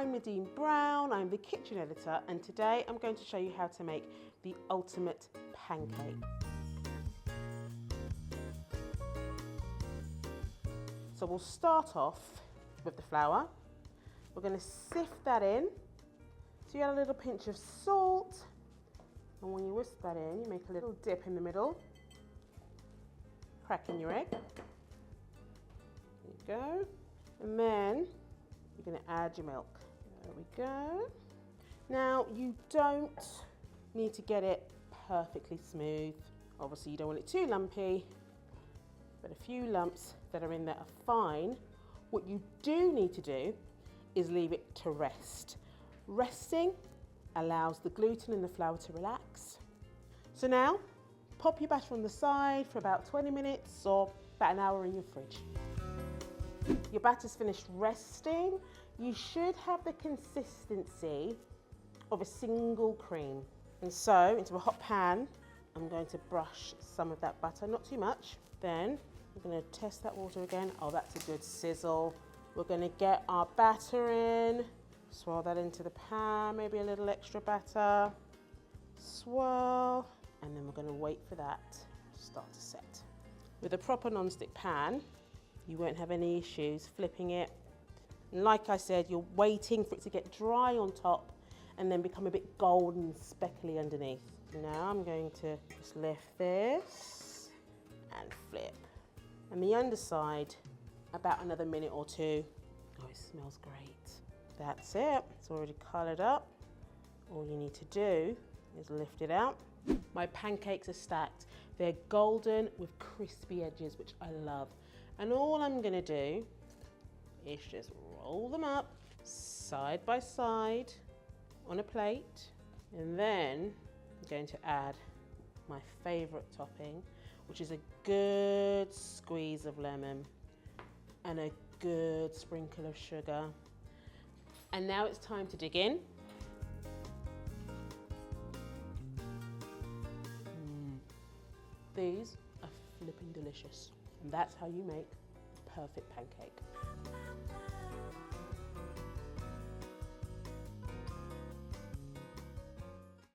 I'm Nadine Brown, I'm the kitchen editor, and today I'm going to show you how to make the ultimate pancake. So we'll start off with the flour. We're going to sift that in. So you add a little pinch of salt, and when you whisk that in, you make a little dip in the middle, crack in your egg. There you go. And then you're going to add your milk. There we go. Now you don't need to get it perfectly smooth. Obviously you don't want it too lumpy, but a few lumps that are in there are fine. What you do need to do is leave it to rest. Resting allows the gluten in the flour to relax. So now, pop your batter on the side for about 20 minutes or about an hour in your fridge. Your batter's finished resting. You should have the consistency of a single cream. And so, into a hot pan, I'm going to brush some of that butter, not too much. Then, I'm going to test that water again. Oh, that's a good sizzle. We're going to get our batter in, swirl that into the pan, maybe a little extra batter, swirl, and then we're going to wait for that to start to set. With a proper non-stick pan, you won't have any issues flipping it. And like I said, you're waiting for it to get dry on top and then become a bit golden speckly underneath. Now I'm going to just lift this and flip. And the underside, about another minute or two. Oh, it smells great. That's it, it's already coloured up. All you need to do is lift it out. My pancakes are stacked. They're golden with crispy edges, which I love. And all I'm gonna do is just roll them up side by side on a plate. And then I'm going to add my favourite topping, which is a good squeeze of lemon and a good sprinkle of sugar. And now it's time to dig in. These are flipping delicious. And that's how you make a perfect pancake.